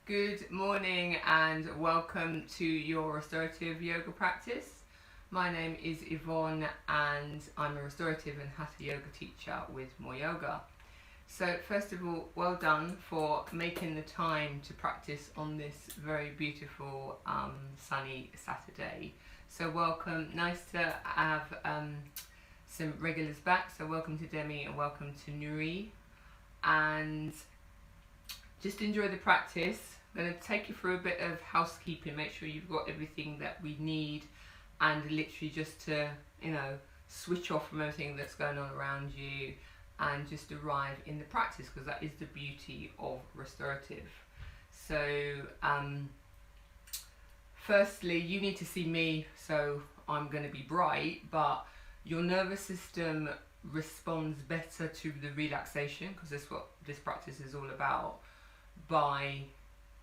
Good morning and welcome to your restorative yoga practice. My name is Yvonne and I'm a restorative and hatha yoga teacher with More Yoga. So first of all, well done for making the time to practice on this very beautiful sunny Saturday. So welcome, nice to have some regulars back. So welcome to Demi and welcome to Nuri. And just enjoy the practice. I'm going to take you through a bit of housekeeping, make sure you've got everything that we need, and literally just to, switch off from everything that's going on around you and just arrive in the practice, because that is the beauty of restorative. So firstly, you need to see me, so I'm going to be bright, but your nervous system responds better to the relaxation, because that's what this practice is all about, by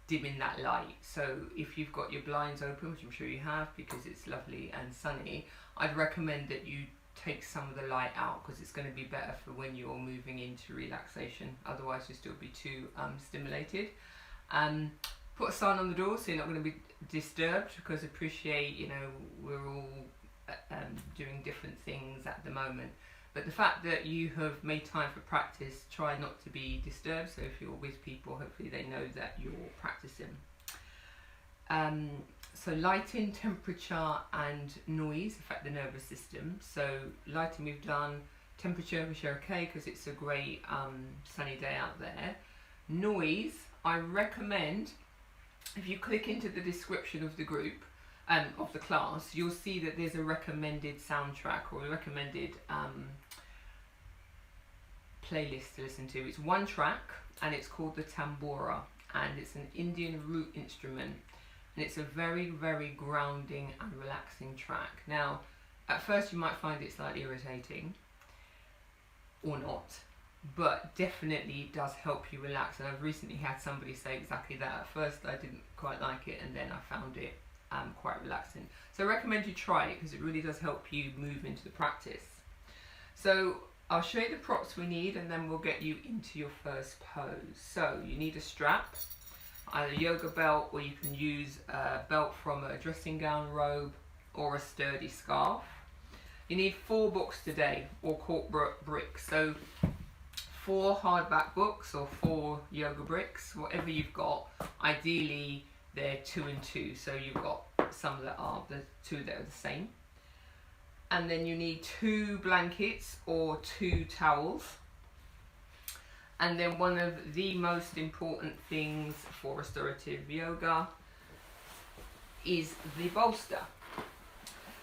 dimming that light. So if you've got your blinds open, which I'm sure you have because it's lovely and sunny, I'd recommend that you take some of the light out, because it's going to be better for when you're moving into relaxation. Otherwise you'll still be too stimulated. Put a sign on the door so you're not going to be disturbed, because appreciate, we're all doing different things at the moment. But the fact that you have made time for practice, try not to be disturbed. So if you're with people, hopefully they know that you're practicing. So lighting, temperature and noise affect the nervous system. So lighting we've done, temperature we share okay because it's a great sunny day out there. Noise, I recommend, if you click into the description of the group, of the class, you'll see that there's a recommended soundtrack or a recommended playlist to listen to. It's one track and it's called the tambura, and it's an Indian root instrument, and it's a very, very grounding and relaxing track. Now, at first you might find it slightly irritating or not, but definitely does help you relax. And I've recently had somebody say exactly that. At first I didn't quite like it, and then I found it quite relaxing. So I recommend you try it, because it really does help you move into the practice. So I'll show you the props we need, and then we'll get you into your first pose. So you need a strap, either a yoga belt, or you can use a belt from a dressing gown, robe, or a sturdy scarf. You need 4 books today, or cork bricks. So 4 hardback books or 4 yoga bricks, whatever you've got. Ideally they're 2 and 2, so you've got some that are the 2 that are the same. And then you need 2 blankets or 2 towels. And then one of the most important things for restorative yoga is the bolster.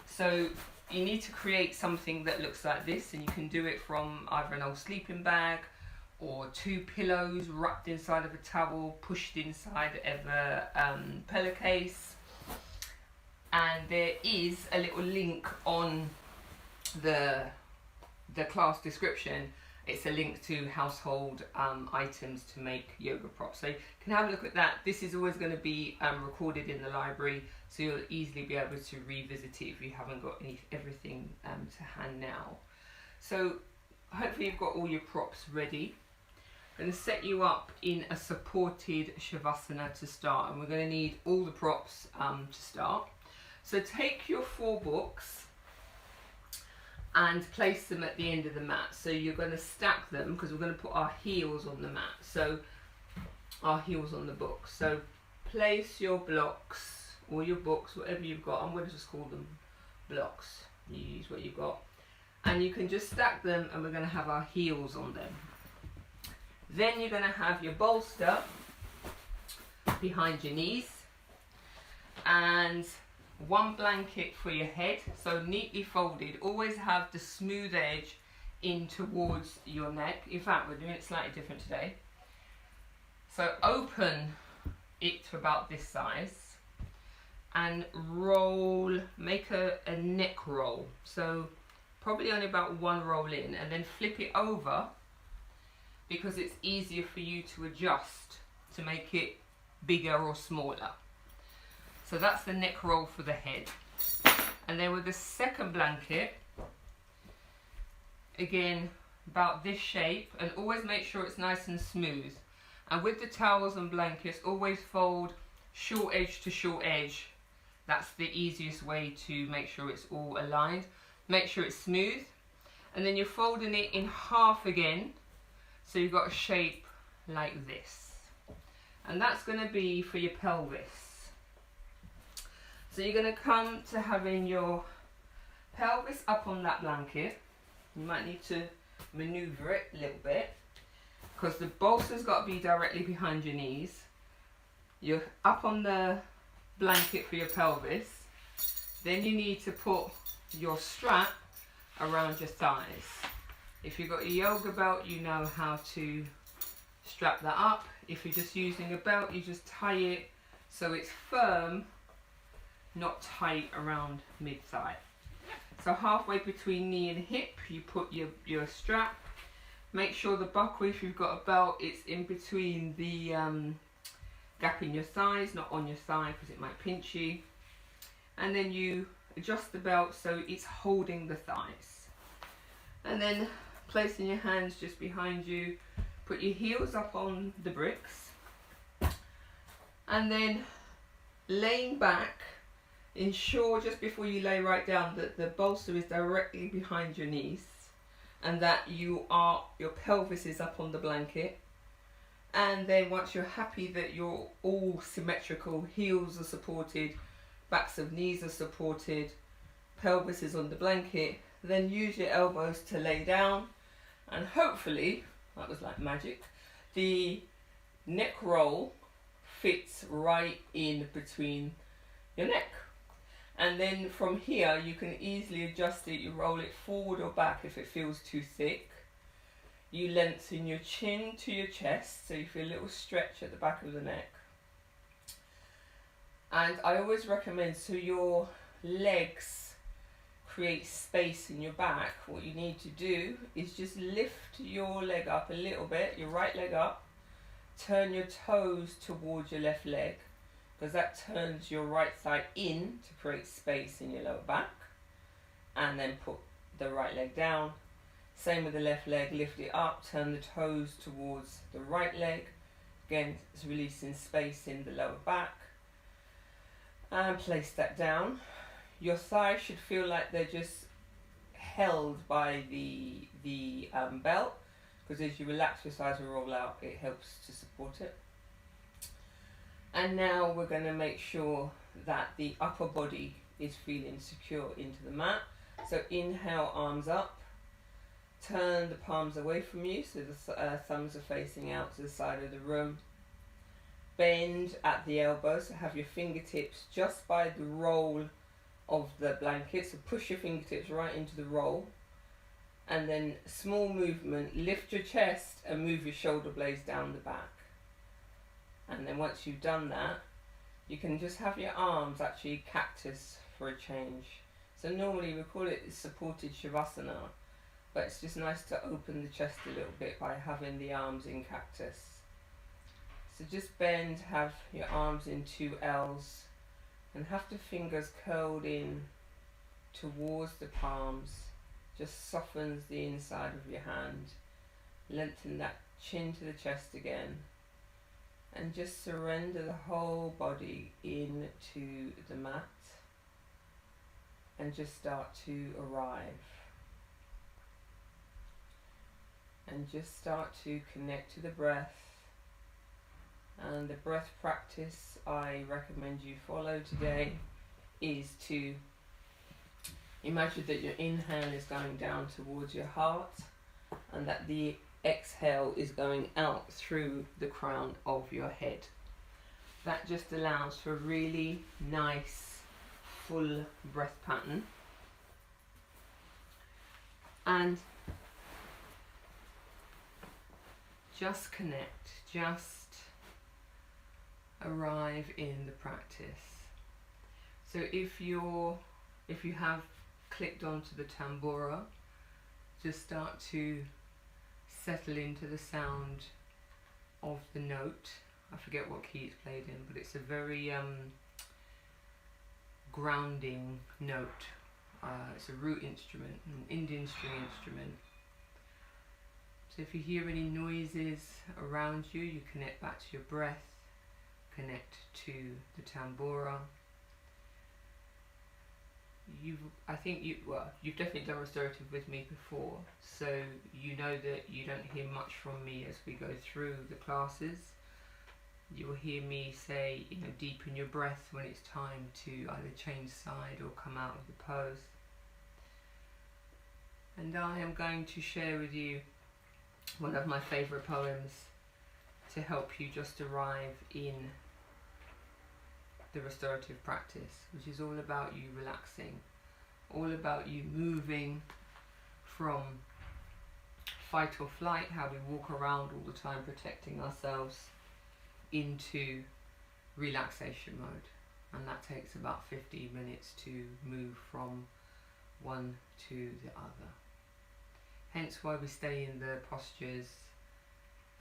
So you need to create something that looks like this, and you can do it from either an old sleeping bag or 2 pillows wrapped inside of a towel, pushed inside of a pillowcase. And there is a little link on the class description. It's a link to household items to make yoga props. So you can have a look at that. This is always going to be recorded in the library, so you'll easily be able to revisit it if you haven't got everything to hand now. So hopefully you've got all your props ready. I'm going to set you up in a supported shavasana to start, and we're going to need all the props to start. So take your 4 books and place them at the end of the mat. So you're going to stack them, because we're going to put our heels on the mat. So our heels on the books. So place your blocks or your books, whatever you've got. I'm going to just call them blocks. You use what you've got. And you can just stack them, and we're going to have our heels on them. Then you're going to have your bolster behind your knees, and 1 blanket for your head, so neatly folded. Always have the smooth edge in towards your neck. In fact, we're doing it slightly different today. So open it to about this size and roll, make a neck roll. So probably only about 1 roll in, and then flip it over, because it's easier for you to adjust to make it bigger or smaller. So that's the neck roll for the head. And then with the second blanket, again about this shape, and always make sure it's nice and smooth. And with the towels and blankets, always fold short edge to short edge. That's the easiest way to make sure it's all aligned. Make sure it's smooth. And then you're folding it in half again, so you've got a shape like this. And that's going to be for your pelvis. So you're going to come to having your pelvis up on that blanket. You might need to maneuver it a little bit, because the bolster's got to be directly behind your knees. You're up on the blanket for your pelvis. Then you need to put your strap around your thighs. If you've got a yoga belt, you know how to strap that up. If you're just using a belt, you just tie it so it's firm, not tight around mid-thigh. So halfway between knee and hip, you put your strap. Make sure the buckle, if you've got a belt, it's in between the gap in your thighs, not on your thigh, because it might pinch you. And then you adjust the belt so it's holding the thighs. And then placing your hands just behind you, put your heels up on the bricks. And then laying back, ensure just before you lay right down that the bolster is directly behind your knees, and that your pelvis is up on the blanket. And then once you're happy that you're all symmetrical, heels are supported, backs of knees are supported, pelvis is on the blanket, then use your elbows to lay down, and hopefully, that was like magic, the neck roll fits right in between your neck. And then from here, you can easily adjust it. You roll it forward or back if it feels too thick. You lengthen your chin to your chest, so you feel a little stretch at the back of the neck. And I always recommend, so your legs create space in your back, what you need to do is just lift your leg up a little bit, your right leg up, turn your toes towards your left leg, because that turns your right thigh in to create space in your lower back. And then put the right leg down. Same with the left leg, lift it up, turn the toes towards the right leg. Again, it's releasing space in the lower back. And place that down. Your thighs should feel like they're just held by the belt, because as you relax your thighs will roll out, it helps to support it. And now we're going to make sure that the upper body is feeling secure into the mat. So inhale, arms up. Turn the palms away from you so the thumbs are facing out to the side of the room. Bend at the elbow, so have your fingertips just by the roll of the blanket. So push your fingertips right into the roll. And then small movement, lift your chest and move your shoulder blades down the back. And then once you've done that, you can just have your arms actually cactus for a change. So normally we call it supported shavasana, but it's just nice to open the chest a little bit by having the arms in cactus. So just bend, have your arms in 2 L's, and have the fingers curled in towards the palms. Just softens the inside of your hand. Lengthen that chin to the chest again. And just surrender the whole body into the mat. And just start to arrive. And just start to connect to the breath. And the breath practice I recommend you follow today is to imagine that your inhale is going down towards your heart, and that the exhale is going out through the crown of your head. That just allows for a really nice full breath pattern. And just connect, just arrive in the practice. So if you have clicked onto the tambura, just start to settle into the sound of the note. I forget what key it's played in, but it's a very grounding note. It's a root instrument, an Indian string instrument. So if you hear any noises around you, you connect back to your breath, connect to the tambura. You've definitely done restorative with me before, so you know that you don't hear much from me as we go through the classes. You will hear me say, deepen your breath when it's time to either change side or come out of the pose. And I am going to share with you one of my favourite poems to help you just arrive in the restorative practice, which is all about you relaxing, all about you moving from fight or flight, how we walk around all the time protecting ourselves, into relaxation mode. And that takes about 15 minutes to move from one to the other. Hence why we stay in the postures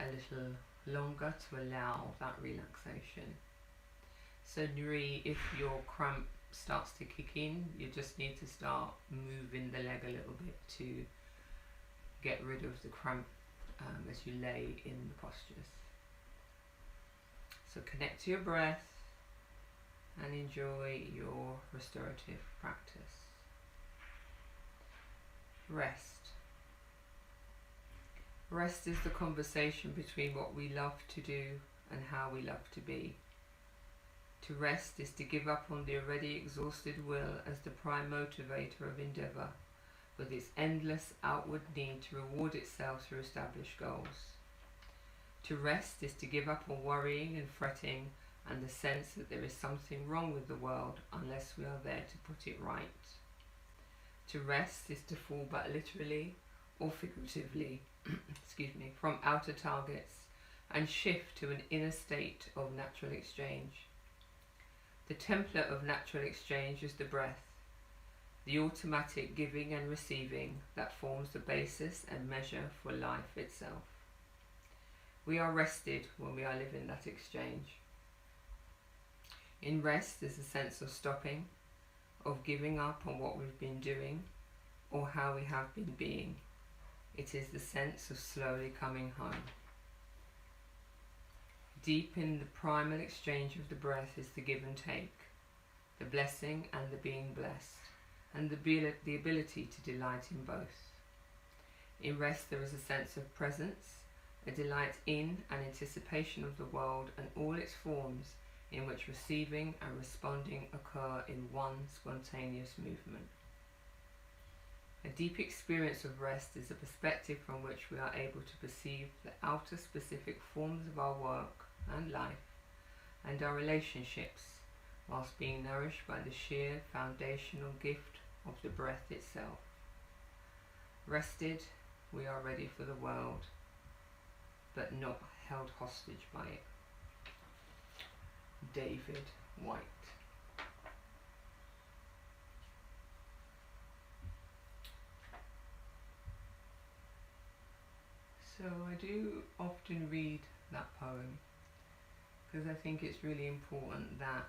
a little longer to allow that relaxation. So Nuri, if your cramp starts to kick in, you just need to start moving the leg a little bit to get rid of the cramp as you lay in the postures. So connect to your breath and enjoy your restorative practice. Rest. Rest is the conversation between what we love to do and how we love to be. To rest is to give up on the already exhausted will as the prime motivator of endeavour, with its endless outward need to reward itself through established goals. To rest is to give up on worrying and fretting and the sense that there is something wrong with the world unless we are there to put it right. To rest is to fall back literally or figuratively from outer targets and shift to an inner state of natural exchange. The template of natural exchange is the breath, the automatic giving and receiving that forms the basis and measure for life itself. We are rested when we are living that exchange. In rest is a sense of stopping, of giving up on what we've been doing or how we have been being. It is the sense of slowly coming home. Deep in the primal exchange of the breath is the give and take, the blessing and the being blessed, and the ability to delight in both. In rest there is a sense of presence, a delight in and anticipation of the world and all its forms in which receiving and responding occur in one spontaneous movement. A deep experience of rest is a perspective from which we are able to perceive the outer specific forms of our work and life and our relationships, whilst being nourished by the sheer foundational gift of the breath itself. Rested, we are ready for the world, but not held hostage by it. David White. So I do often read that poem because I think it's really important that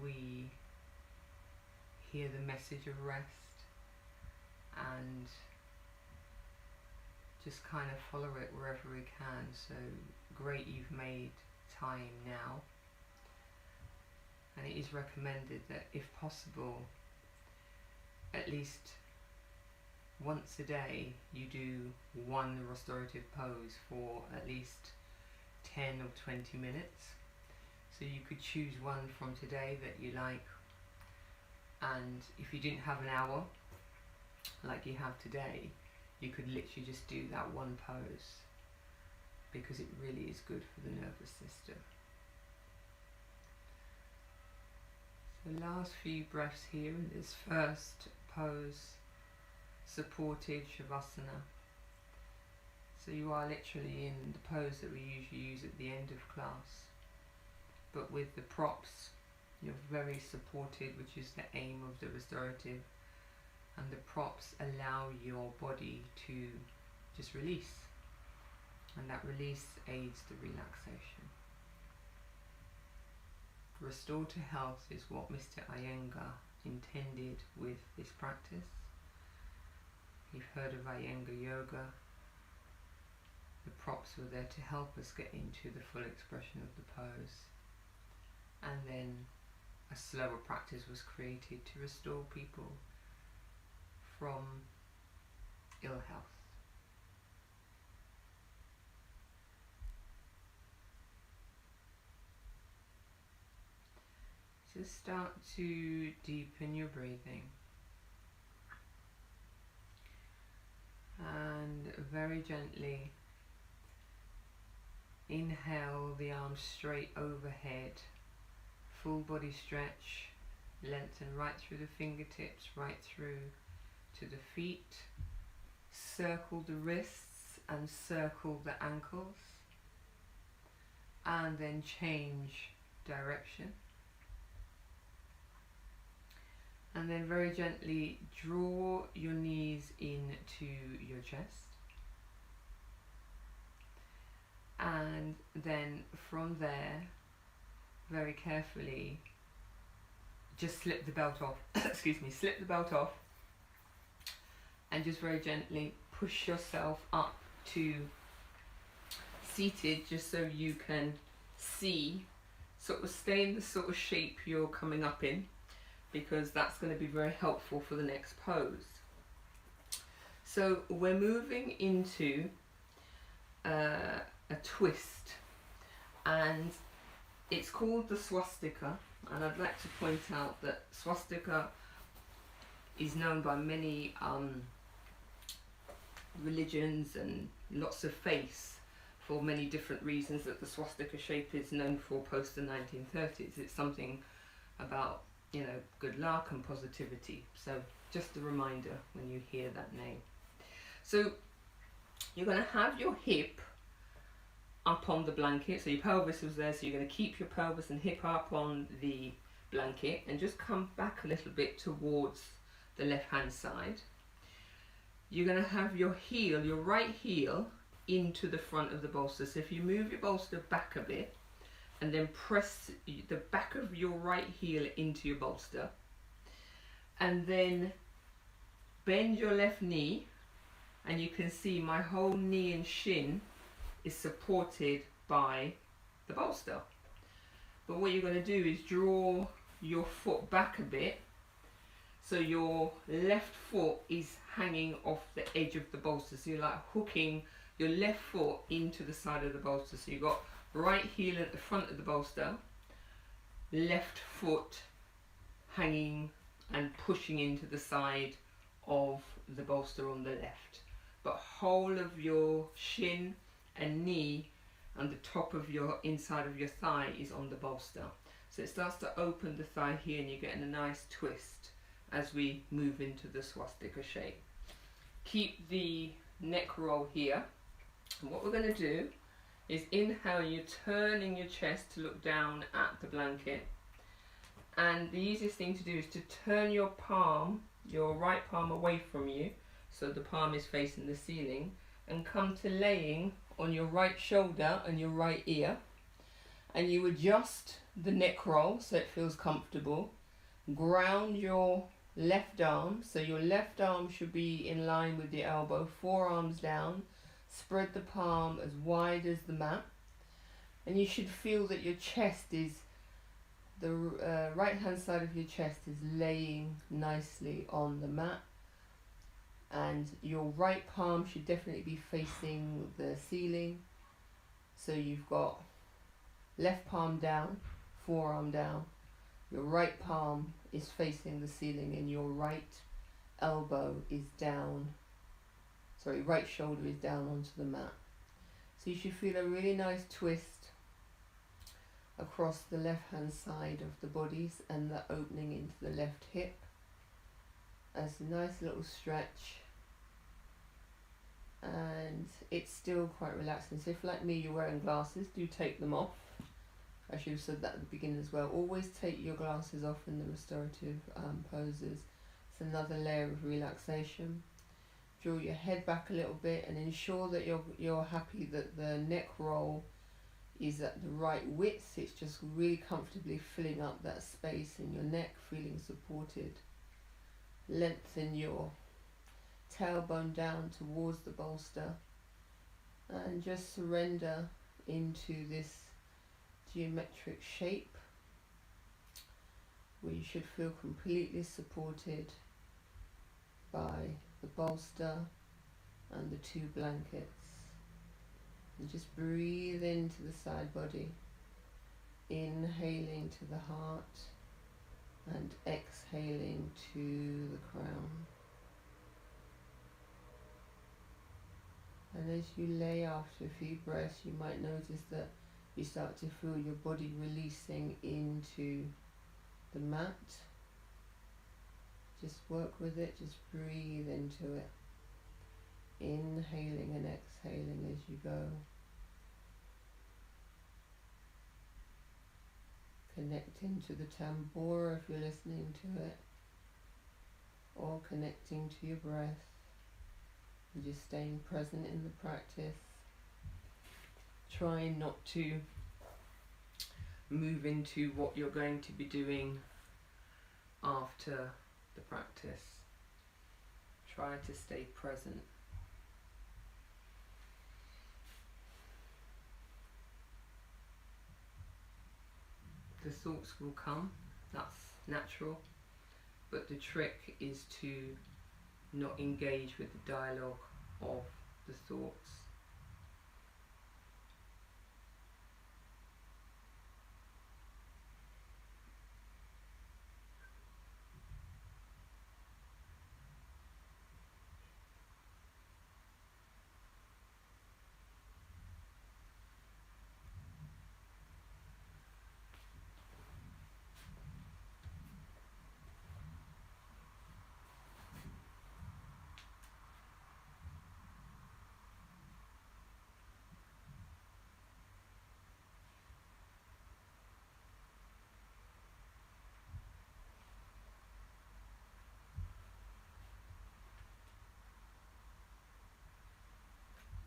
we hear the message of rest and just kind of follow it wherever we can. So great, you've made time now, and it is recommended that if possible at least once a day you do one restorative pose for at least 10 or 20 minutes. So you could choose one from today that you like, and if you didn't have an hour like you have today, you could literally just do that one pose because it really is good for the nervous system. So last few breaths here in this first pose, supported Shavasana. So you are literally in the pose that we usually use at the end of class, but with the props. You're very supported, which is the aim of the restorative, and the props allow your body to just release, and that release aids the relaxation. Restore to health is what Mr. Iyengar intended with this practice. You've heard of Iyengar yoga, the props were there to help us get into the full expression of the pose. And then a slower practice was created to restore people from ill health. Just start to deepen your breathing. And very gently inhale the arms straight overhead, full body stretch, lengthen right through the fingertips, right through to the feet, circle the wrists and circle the ankles, and then change direction. And then very gently draw your knees into your chest. And then from there, very carefully, just slip the belt off. Excuse me, slip the belt off. And just very gently push yourself up to seated, just so you can see, sort of stay in the sort of shape you're coming up in, because that's going to be very helpful for the next pose. So we're moving into a twist, and it's called the swastika, and I'd like to point out that swastika is known by many religions and lots of faiths for many different reasons, that the swastika shape is known for post the 1930s. It's something about, you know, good luck and positivity. So just a reminder when you hear that name. So you're going to have your hip up on the blanket, so your pelvis was there, so you're going to keep your pelvis and hip up on the blanket and just come back a little bit towards the left hand side. You're going to have your heel, your right heel, into the front of the bolster. So if you move your bolster back a bit and then press the back of your right heel into your bolster, and then bend your left knee, and you can see my whole knee and shin is supported by the bolster. But what you're going to do is draw your foot back a bit, so your left foot is hanging off the edge of the bolster. So you're like hooking your left foot into the side of the bolster. So you've got right heel at the front of the bolster, left foot hanging and pushing into the side of the bolster on the left. But whole of your shin and knee and the top of your inside of your thigh is on the bolster. So it starts to open the thigh here, and you're getting a nice twist as we move into the swastika shape. Keep the neck roll here. And what we're going to do is inhale, you're turning your chest to look down at the blanket. And the easiest thing to do is to turn your palm, your right palm, away from you, so the palm is facing the ceiling, and come to laying on your right shoulder and your right ear. And you adjust the neck roll so it feels comfortable. Ground your left arm, so your left arm should be in line with the elbow, forearms down. Spread the palm as wide as the mat, and you should feel that your chest is, the right hand side of your chest is laying nicely on the mat, and your right palm should definitely be facing the ceiling. So you've got left palm down, forearm down, your right palm is facing the ceiling, and your right elbow is down, right shoulder is down onto the mat. So you should feel a really nice twist across the left hand side of the bodies and the opening into the left hip. That's a nice little stretch, and it's still quite relaxing. So if, like me, you're wearing glasses, do take them off. I should have said that at the beginning as well. Always take your glasses off in the restorative poses. It's another layer of relaxation. Draw your head back a little bit and ensure that you're happy that the neck roll is at the right width. It's just really comfortably filling up that space in your neck, feeling supported. Lengthen your tailbone down towards the bolster, and just surrender into this geometric shape where you should feel completely supported by the bolster and the 2 blankets. And just breathe into the side body, inhaling to the heart and exhaling to the crown. And as you lay after a few breaths, you might notice that you start to feel your body releasing into the mat. Just work with it, just breathe into it, inhaling and exhaling as you go. Connecting to the tambura if you're listening to it, or connecting to your breath, and just staying present in the practice. Trying not to move into what you're going to be doing after the practice. Try to stay present. The thoughts will come, that's natural, but the trick is to not engage with the dialogue of the thoughts.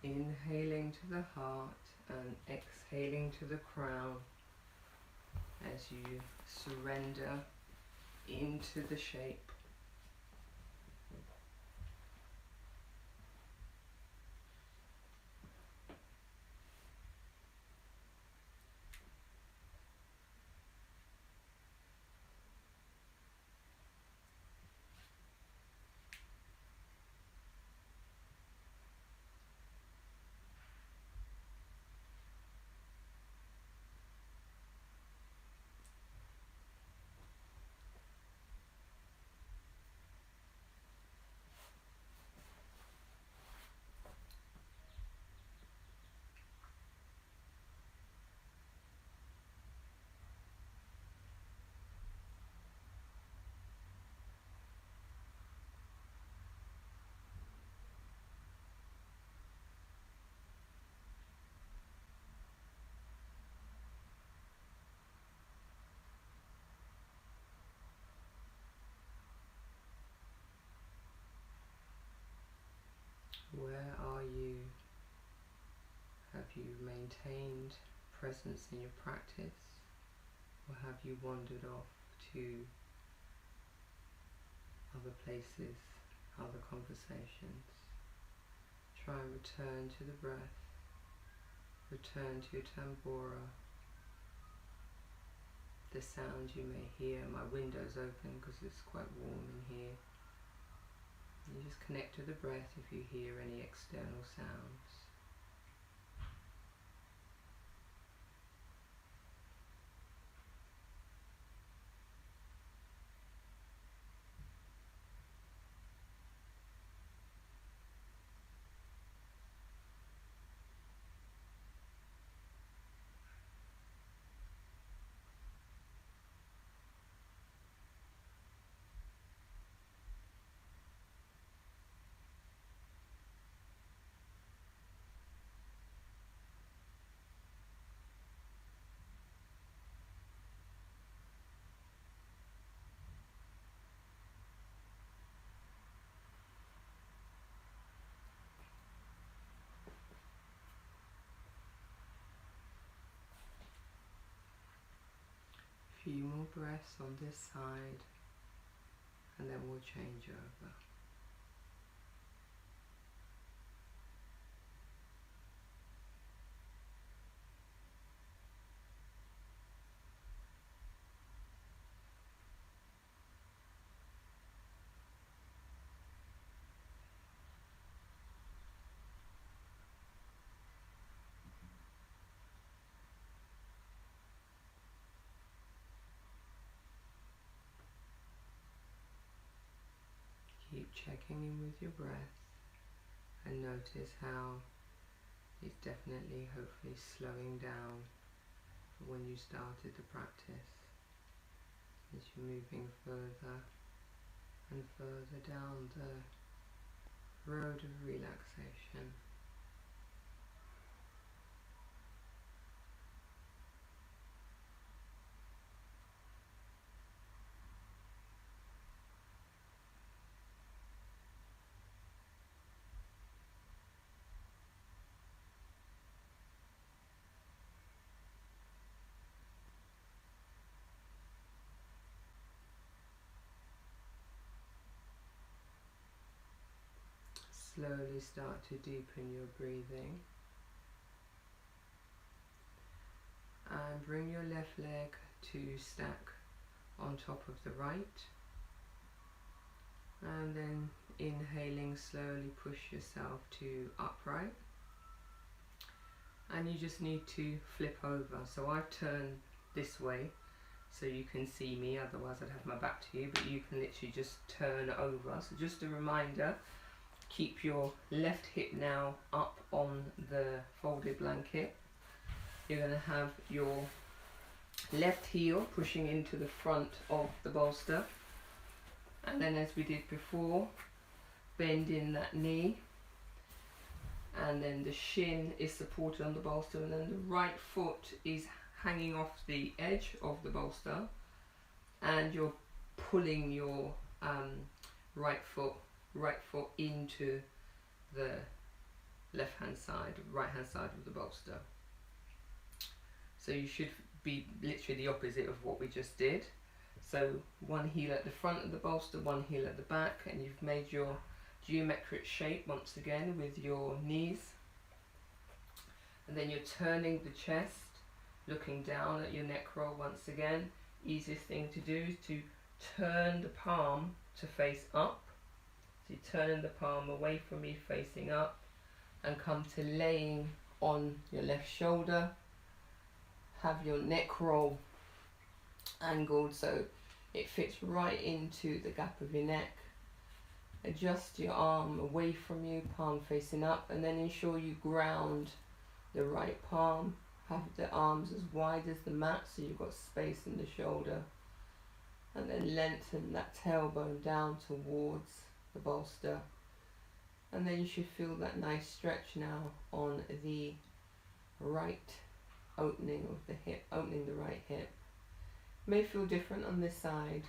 Inhaling to the heart and exhaling to the crown as you surrender into the shape. Where are you? Have you maintained presence in your practice, or have you wandered off to other places, other conversations? Try and return to the breath, return to your tambura. The sound you may hear, my window's open because it's quite warm in here. You just connect to the breath if you hear any external sounds. Few more breaths on this side, and then we'll change over. checking in with your breath, and notice how it's definitely, hopefully, slowing down from when you started the practice as you're moving further and further down the road of relaxation. Slowly start to deepen your breathing, and bring your left leg to stack on top of the right, and then inhaling, slowly push yourself to upright, and you just need to flip over. So I've turned this way so you can see me, otherwise I'd have my back to you, but you can literally just turn over. So just a reminder, keep your left hip now up on the folded blanket. You're going to have your left heel pushing into the front of the bolster, and then, as we did before, bend in that knee, and then the shin is supported on the bolster, and then the right foot is hanging off the edge of the bolster, and you're pulling your right foot into the right hand side of the bolster. So you should be literally the opposite of what we just did. So one heel at the front of the bolster, one heel at the back, and you've made your geometric shape once again with your knees. And then you're turning the chest, looking down at your neck roll once again. Easiest thing to do is to turn the palm to face up. So you're turning the palm away from me, facing up, and come to laying on your left shoulder. Have your neck roll angled so it fits right into the gap of your neck. Adjust your arm away from you, palm facing up, and then ensure you ground the right palm. Have the arms as wide as the mat so you've got space in the shoulder, and then lengthen that tailbone down towards the bolster, and then you should feel that nice stretch now on the right opening of the hip, opening the right hip. May feel different on this side.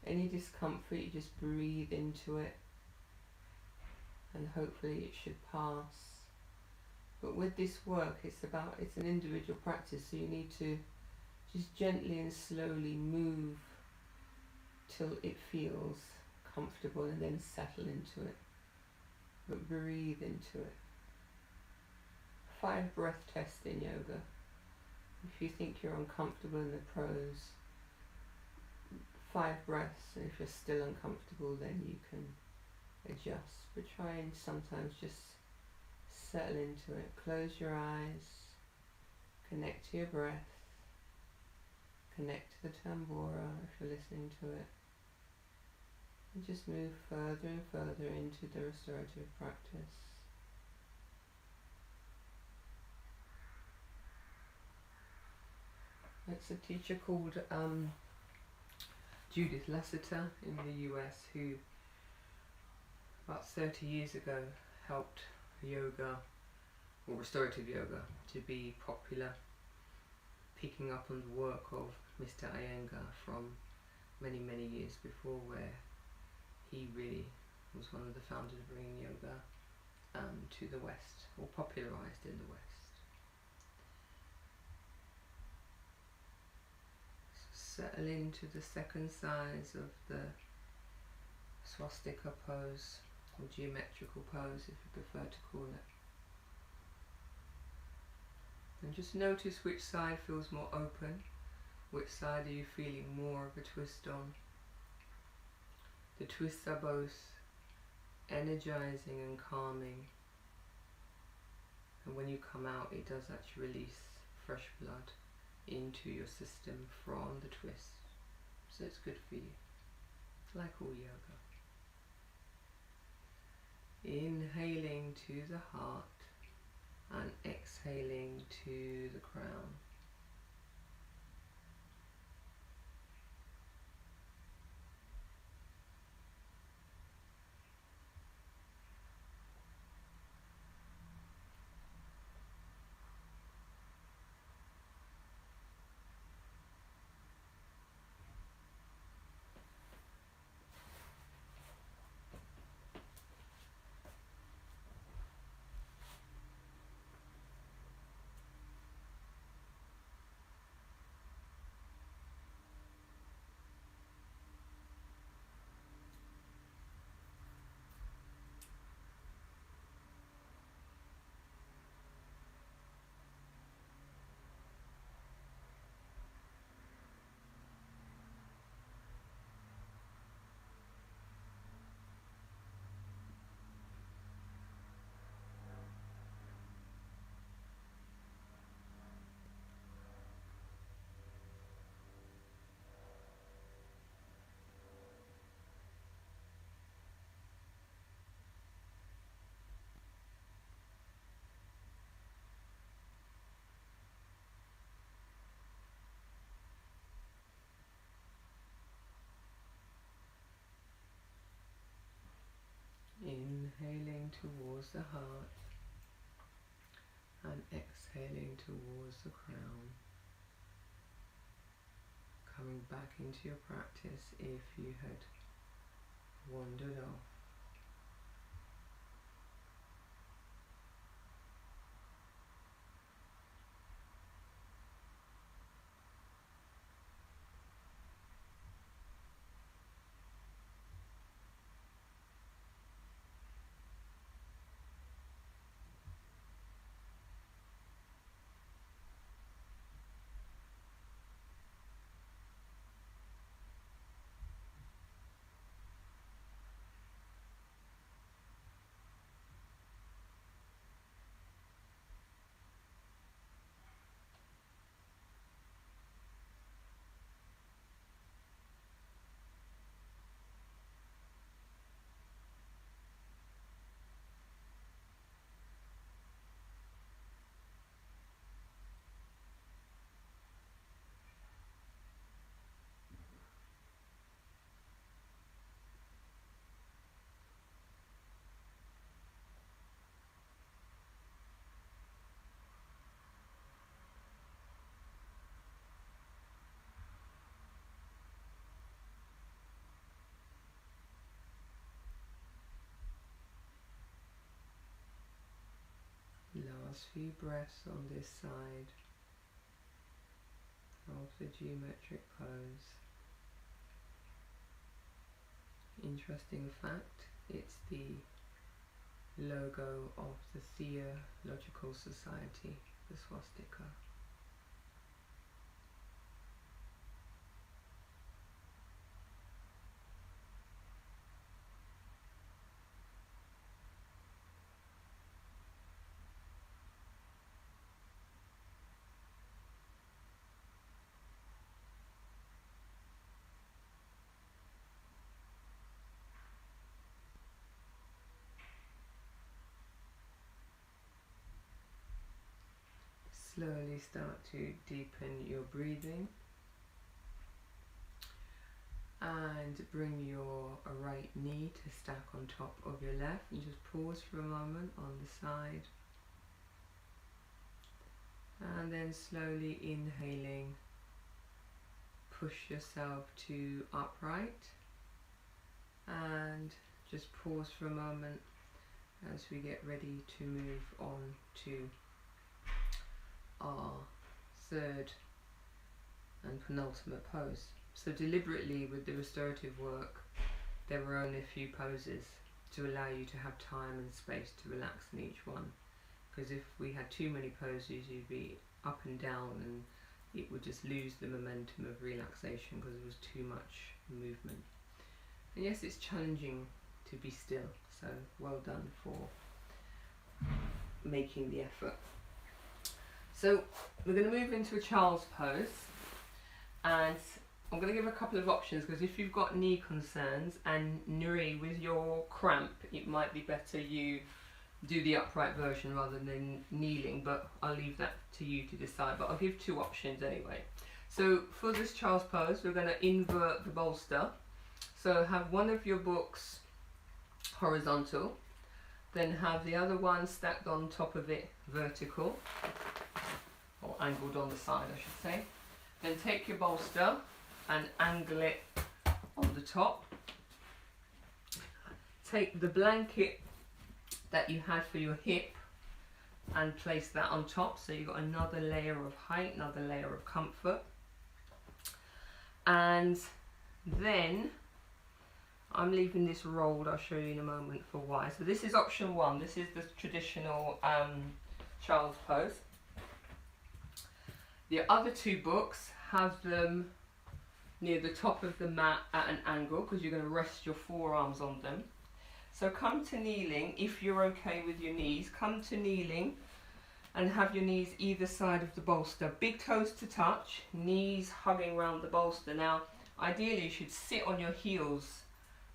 Any discomfort, you just breathe into it, and hopefully it should pass. But with this work, it's an individual practice, so you need to just gently and slowly move till it feels comfortable, and then settle into it. But breathe into it. 5 breath test in yoga. If you think you're uncomfortable in the pose, 5 breaths, and if you're still uncomfortable, then you can adjust. But try and sometimes just settle into it. Close your eyes, connect to your breath, connect to the tambura if you're listening to it, and just move further and further into the restorative practice. It's a teacher called Judith Lassiter in the US, who about 30 years ago helped yoga, or restorative yoga, to be popular, picking up on the work of Mr. Iyengar from many years before, where he really was one of the founders of bringing yoga to the West, or popularized in the West. Settle into the second size of the swastika pose, or geometrical pose if you prefer to call it. And just notice which side feels more open, which side are you feeling more of a twist on. The twists are both energizing and calming, and when you come out, it does actually release fresh blood into your system from the twist, so it's good for you, like all yoga. Inhaling to the heart and exhaling to the crown. Inhaling towards the heart and exhaling towards the crown. Coming back into your practice if you had wandered off. Last few breaths on this side of the geometric pose. Interesting fact, it's the logo of the Theological Society, the swastika. Slowly start to deepen your breathing and bring your right knee to stack on top of your left, and just pause for a moment on the side, and then slowly inhaling, push yourself to upright, and just pause for a moment as we get ready to move on to our third and penultimate pose. So deliberately with the restorative work, there were only a few poses to allow you to have time and space to relax in each one, because if we had too many poses, you'd be up and down and it would just lose the momentum of relaxation because there was too much movement. And yes, it's challenging to be still, so well done for making the effort. So we're going to move into a child's pose, and I'm going to give a couple of options, because if you've got knee concerns and with your cramp, it might be better you do the upright version rather than kneeling, but I'll leave that to you to decide. But I'll give two options anyway. So for this child's pose, we're going to invert the bolster. So have one of your books horizontal, then have the other one stacked on top of it vertical, or angled on the side I should say. Then take your bolster and angle it on the top. Take the blanket that you had for your hip and place that on top, so you've got another layer of height, another layer of comfort. And then I'm leaving this rolled, I'll show you in a moment for why. So this is option one, this is the traditional child's pose. The other two books have them near the top of the mat at an angle, because you're going to rest your forearms on them. So come to kneeling, if you're okay with your knees, come to kneeling and have your knees either side of the bolster. Big toes to touch, knees hugging around the bolster. Now, ideally you should sit on your heels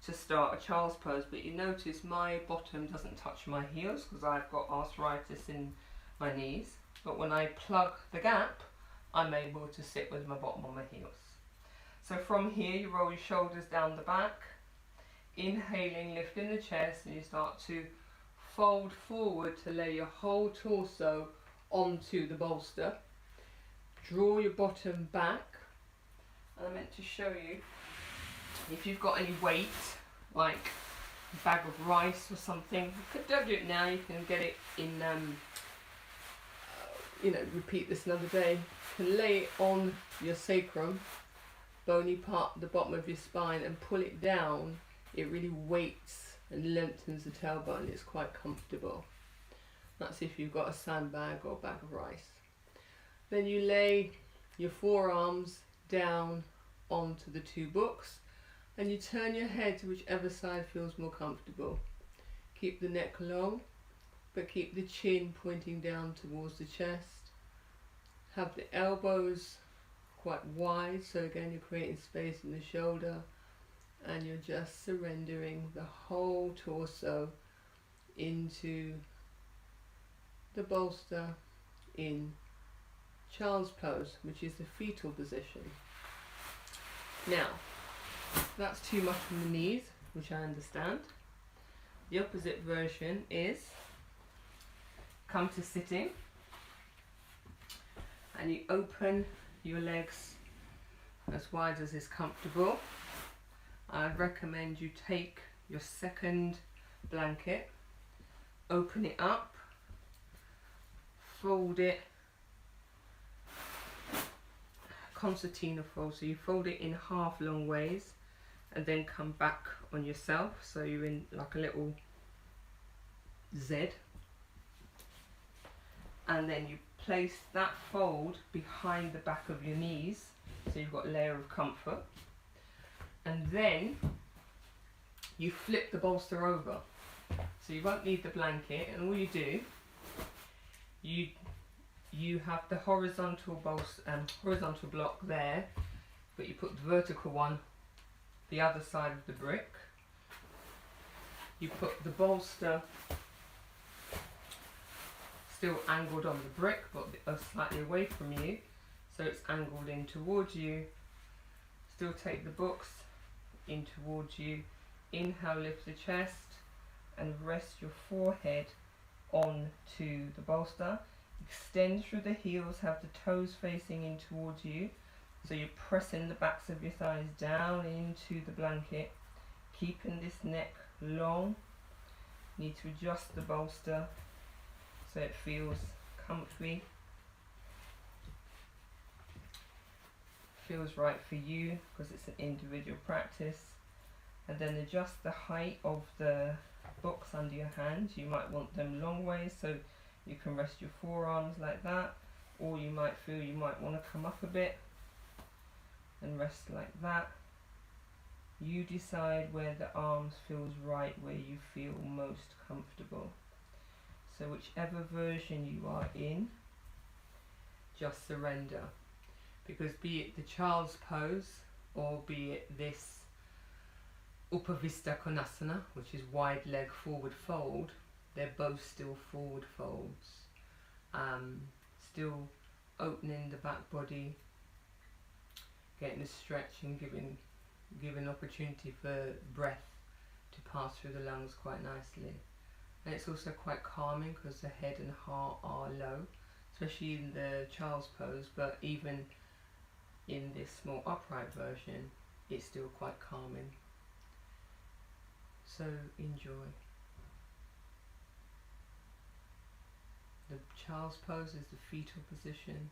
to start a child's pose, but you notice my bottom doesn't touch my heels because I've got arthritis in my knees. But when I plug the gap, I'm able to sit with my bottom on my heels. So from here, you roll your shoulders down the back, inhaling, lifting the chest, and you start to fold forward to lay your whole torso onto the bolster. Draw your bottom back. And I meant to show you, if you've got any weight, like a bag of rice or something, don't do it now, you can get it in, repeat this another day. You can lay it on your sacrum, bony part, the bottom of your spine, and pull it down. It really weights and lengthens the tailbone. It's quite comfortable. That's if you've got a sandbag or a bag of rice. Then you lay your forearms down onto the two books and you turn your head to whichever side feels more comfortable. Keep the neck long, but keep the chin pointing down towards the chest. Have the elbows quite wide, so again you're creating space in the shoulder, and you're just surrendering the whole torso into the bolster in child's pose, which is the fetal position. Now, that's too much from the knees, which I understand. The opposite version is come to sitting, and you open your legs as wide as is comfortable. I'd recommend you take your second blanket, open it up, fold it, concertina fold, so you fold it in half long ways and then come back on yourself, so you're in like a little Z, and then you place that fold behind the back of your knees, so you've got a layer of comfort. And then you flip the bolster over, so you won't need the blanket, and all you do, you have the horizontal horizontal block there, but you put the vertical one the other side of the brick. You put the bolster still angled on the brick, but slightly away from you, so it's angled in towards you. Still take the books in towards you. Inhale, lift the chest and rest your forehead onto the bolster. Extend through the heels, have the toes facing in towards you, so you're pressing the backs of your thighs down into the blanket, keeping this neck long. You need to adjust the bolster so it feels comfy, feels right for you, because it's an individual practice. And then adjust the height of the books under your hands. You might want them long ways, so you can rest your forearms like that, or you might feel you might want to come up a bit and rest like that. You decide where the arms feels right, where you feel most comfortable. So whichever version you are in, just surrender. Because be it the child's pose, or be it this Upavista Konasana, which is wide leg forward fold. They're both still forward folds, still opening the back body, getting a stretch and giving opportunity for breath to pass through the lungs quite nicely. And it's also quite calming because the head and heart are low, especially in the child's pose, but even in this more upright version it's still quite calming. So enjoy. The child's pose is the fetal position,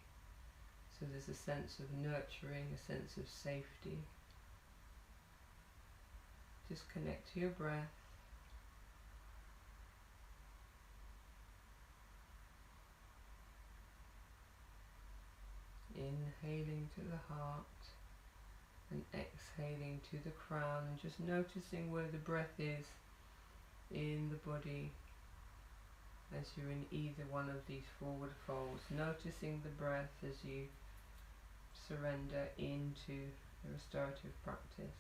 so there's a sense of nurturing, a sense of safety. Just connect to your breath. Inhaling to the heart and exhaling to the crown, and just noticing where the breath is in the body as you're in either one of these forward folds. Noticing the breath as you surrender into the restorative practice.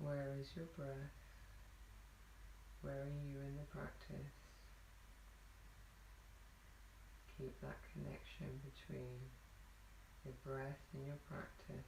Where is your breath? Where are you in the practice? Keep that connection between your breath and your practice.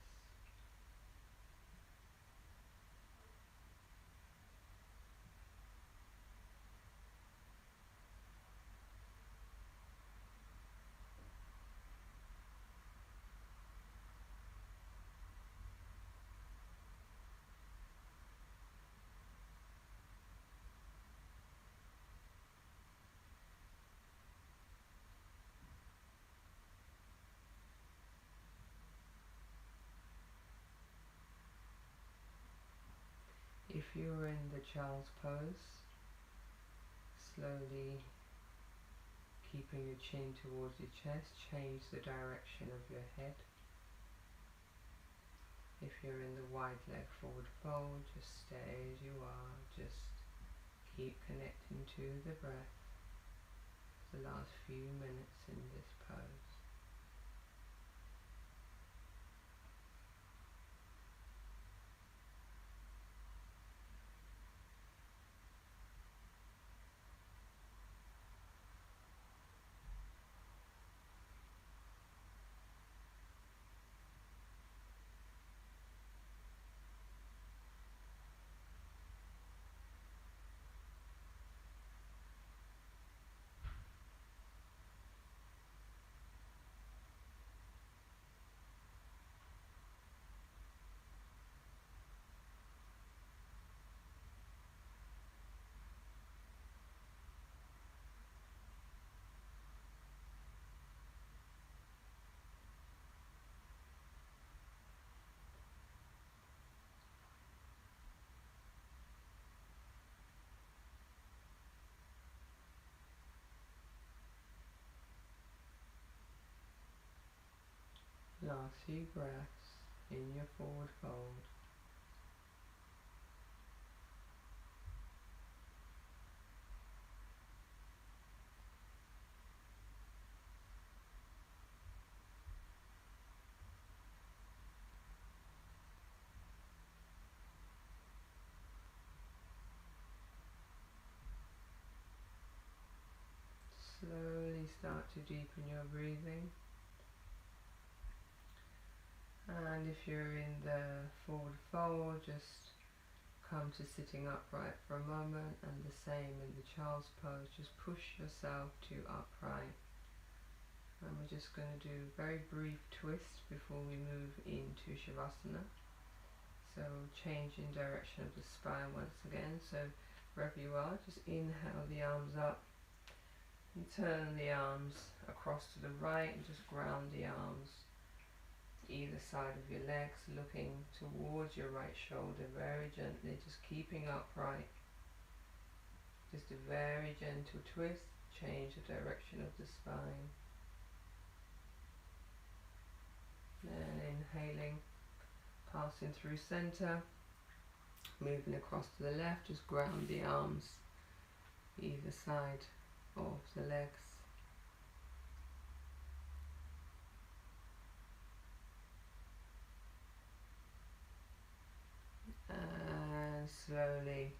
If you're in the child's pose, slowly keeping your chin towards your chest, change the direction of your head. If you're in the wide leg forward fold, just stay as you are, just keep connecting to the breath for the last few minutes in this pose. nasty breaths in your forward fold. Slowly start to deepen your breathing. And if you're in the forward fold, just come to sitting upright for a moment, and the same in the child's pose, just push yourself to upright. And we're just going to do a very brief twist before we move into Shavasana. So changing direction of the spine once again, so wherever you are, just inhale the arms up and turn the arms across to the right and just ground the arms either side of your legs, looking towards your right shoulder very gently, just keeping upright. Just a very gentle twist, change the direction of the spine. Then inhaling, passing through center, moving across to the left, just ground the arms either side of the legs. And slowly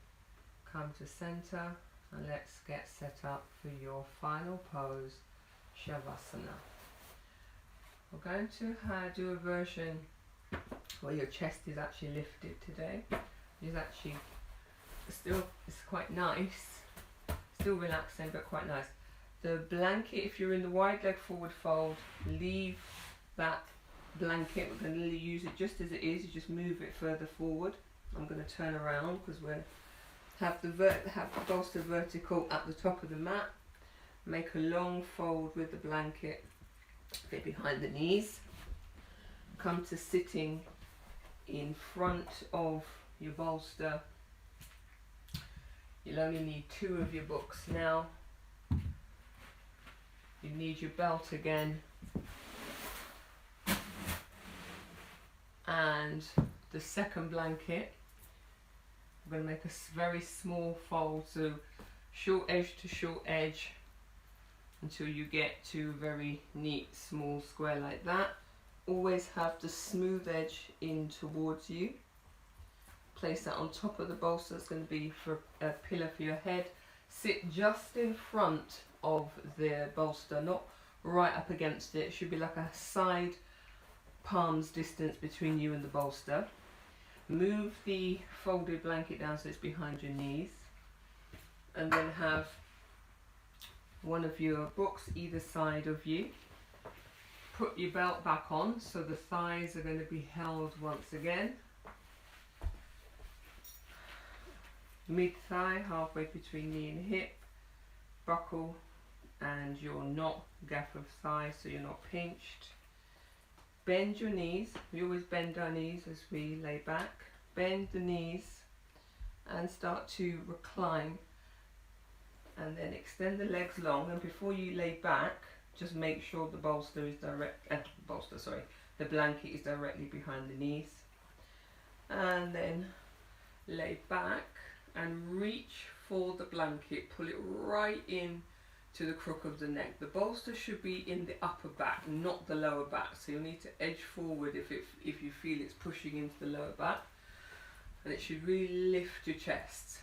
come to center, and let's get set up for your final pose, Shavasana. We're going to do a version where your chest is actually lifted today. It's actually it's quite nice, still relaxing but quite nice. The blanket, if you're in the wide leg forward fold, leave that blanket. We're going to use it just as it is. You just move it further forward. I'm going to turn around because we have the bolster vertical at the top of the mat. Make a long fold with the blanket, fit behind the knees. Come to sitting in front of your bolster. You'll only need 2 of your books now. You need your belt again. And the second blanket, I'm going to make a very small fold, so short edge to short edge until you get to a very neat small square like that. Always have the smooth edge in towards you. Place that on top of the bolster. It's going to be for a pillar for your head. Sit just in front of the bolster, not right up against it. It should be like a side palm's distance between you and the bolster. Move the folded blanket down so it's behind your knees, and then have one of your books either side of you. Put your belt back on so the thighs are going to be held once again. Mid thigh halfway between knee and hip. Buckle and your knot gap of thigh so you're not pinched. Bend your knees. We always bend our knees as we lay back. Bend the knees and start to recline, and then extend the legs long, and before you lay back, just make sure the bolster is the blanket is directly behind the knees. And then lay back and reach for the blanket. Pull it right in to the crook of the neck. The bolster should be in the upper back, not the lower back. So you'll need to edge forward if you feel it's pushing into the lower back. And it should really lift your chest.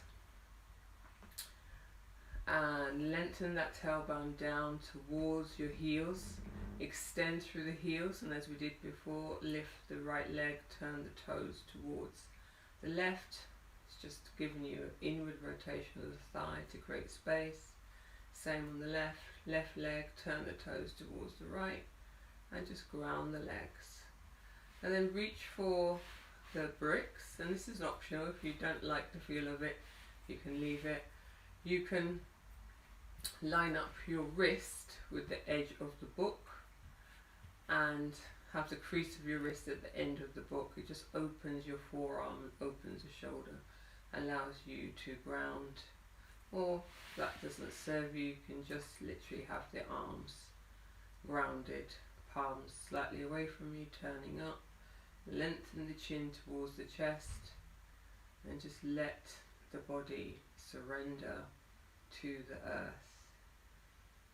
And lengthen that tailbone down towards your heels. Extend through the heels, and as we did before, lift the right leg, turn the toes towards the left. It's just giving you an inward rotation of the thigh to create space. Same on the left leg, turn the toes towards the right, and just ground the legs. And then reach for the bricks, and this is optional. If you don't like the feel of it, you can leave it. You can line up your wrist with the edge of the book and have the crease of your wrist at the end of the book. It just opens your forearm and opens the shoulder, allows you to ground. Or if that doesn't serve you, you can just literally have the arms grounded palms slightly away from you, turning up. Lengthen the chin towards the chest and just let the body surrender to the earth.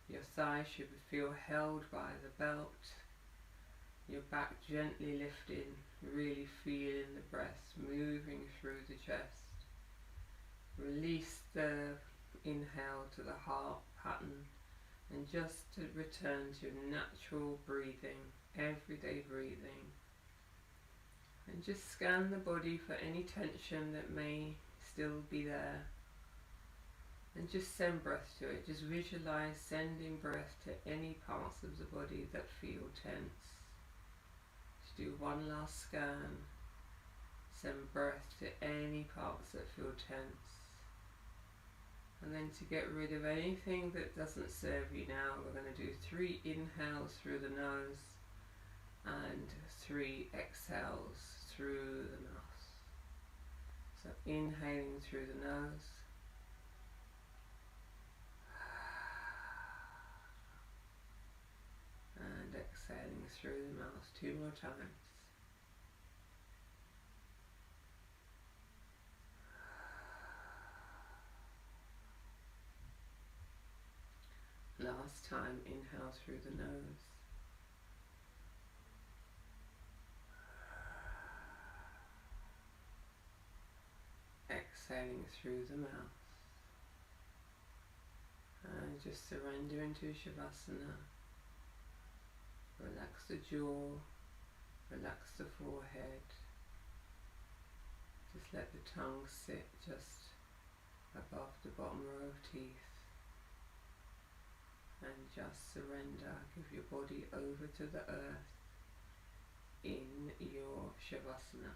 Your thighs should feel held by the belt. Your back gently lifting, really feeling the breath moving through the chest. Release the inhale to the heart pattern and just to return to natural breathing, everyday breathing. And just scan the body for any tension that may still be there. And just send breath to it. Just visualize sending breath to any parts of the body that feel tense. Just do one last scan. Send breath to any parts that feel tense. And then to get rid of anything that doesn't serve you now, we're going to do 3 inhales through the nose and 3 exhales through the mouth. So inhaling through the nose. And exhaling through the mouth 2 more times. Last time, inhale through the nose. Exhaling through the mouth. And just surrender into Shavasana. Relax the jaw, relax the forehead. Just let the tongue sit just above the bottom row of teeth. And just surrender, give your body over to the earth in your Shavasana.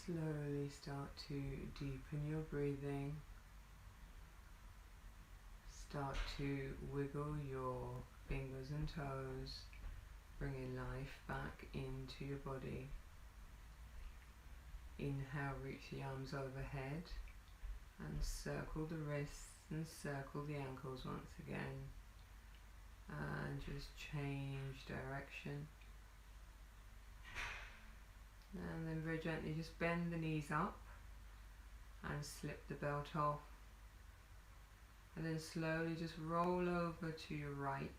slowly start to deepen your breathing. Start to wiggle your fingers and toes, bringing life back into your body. Inhale, reach the arms overhead and circle the wrists and circle the ankles once again, and just change direction. And then very gently just bend the knees up and slip the belt off, and then slowly just roll over to your right,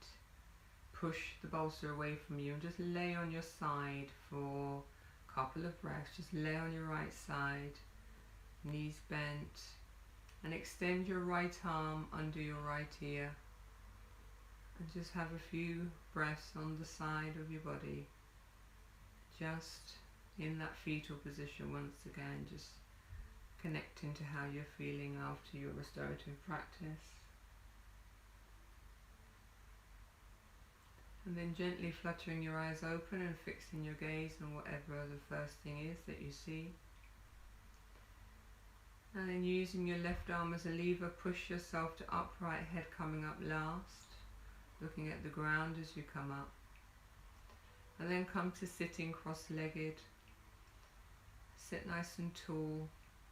push the bolster away from you and just lay on your side for a couple of breaths. Just lay on your right side, knees bent, and extend your right arm under your right ear, and just have a few breaths on the side of your body, just in that fetal position once again, just connecting to how you're feeling after your restorative practice. And then gently fluttering your eyes open and fixing your gaze on whatever the first thing is that you see. And then using your left arm as a lever, push yourself to upright, head coming up last, looking at the ground as you come up. And then come to sitting cross-legged. Sit nice and tall,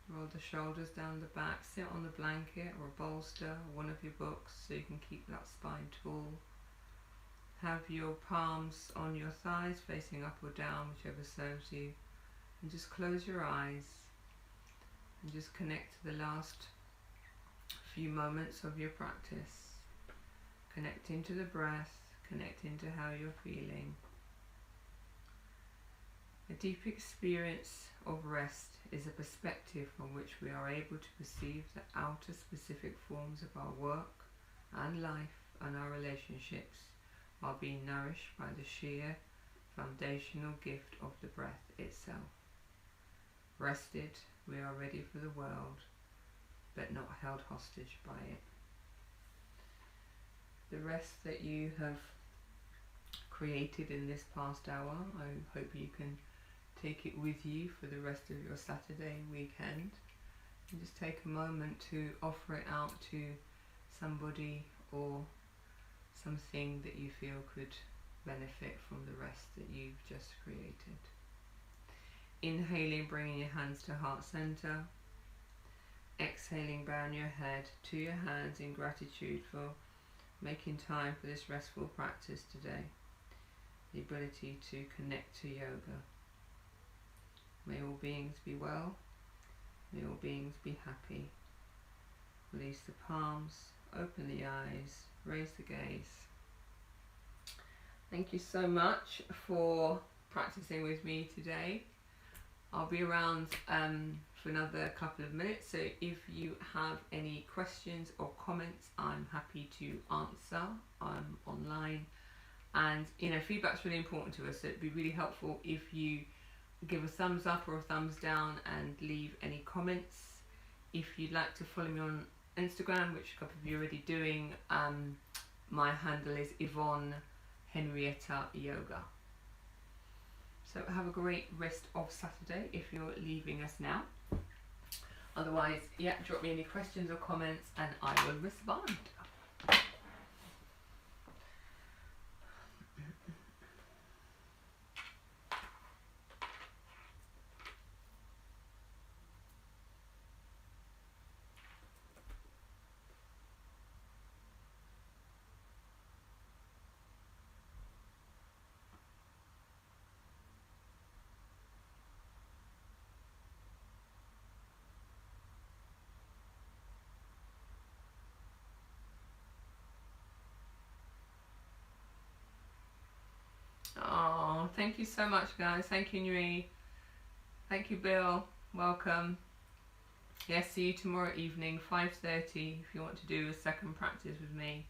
roll the shoulders down the back, sit on the blanket or a bolster or one of your books so you can keep that spine tall. Have your palms on your thighs facing up or down, whichever serves you, and just close your eyes and just connect to the last few moments of your practice. Connecting to the breath, connecting to how you're feeling. A deep experience of rest is a perspective from which we are able to perceive the outer specific forms of our work and life and our relationships, while being nourished by the sheer foundational gift of the breath itself. Rested, we are ready for the world, but not held hostage by it. The rest that you have created in this past hour, I hope you can take it with you for the rest of your Saturday weekend, and just take a moment to offer it out to somebody or something that you feel could benefit from the rest that you've just created. Inhaling, bringing your hands to heart center. Exhaling, bowing your head to your hands in gratitude for making time for this restful practice today. The ability to connect to yoga. May all beings be well. May all beings be happy. Release the palms, open the eyes, raise the gaze. Thank you so much for practicing with me today. I'll be around for another couple of minutes, so if you have any questions or comments, I'm happy to answer. I'm online, and feedback's really important to us, so it'd be really helpful if you give a thumbs up or a thumbs down and leave any comments. If you'd like to follow me on Instagram, which a couple of you are already doing, my handle is Yvonne Henrietta Yoga. So have a great rest of Saturday if you're leaving us now. Otherwise, drop me any questions or comments and I will respond. Oh, thank you so much, guys. Thank you, Nui. Thank you, Bill. Welcome. Yes, see you tomorrow evening, 5:30, if you want to do a second practice with me.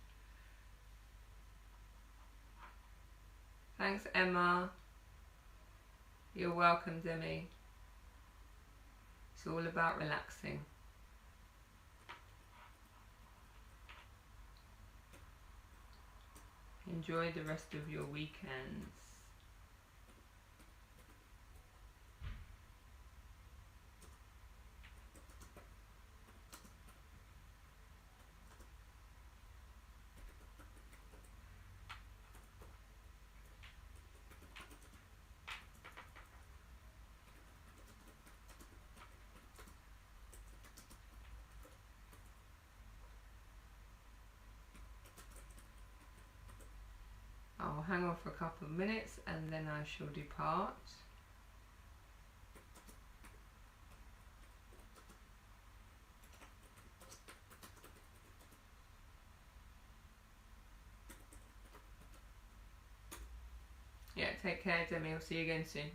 Thanks, Emma. You're welcome, Demi. It's all about relaxing. Enjoy the rest of your weekends. hang on for a couple of minutes and then I shall depart. Yeah, take care, Demi. I'll see you again soon.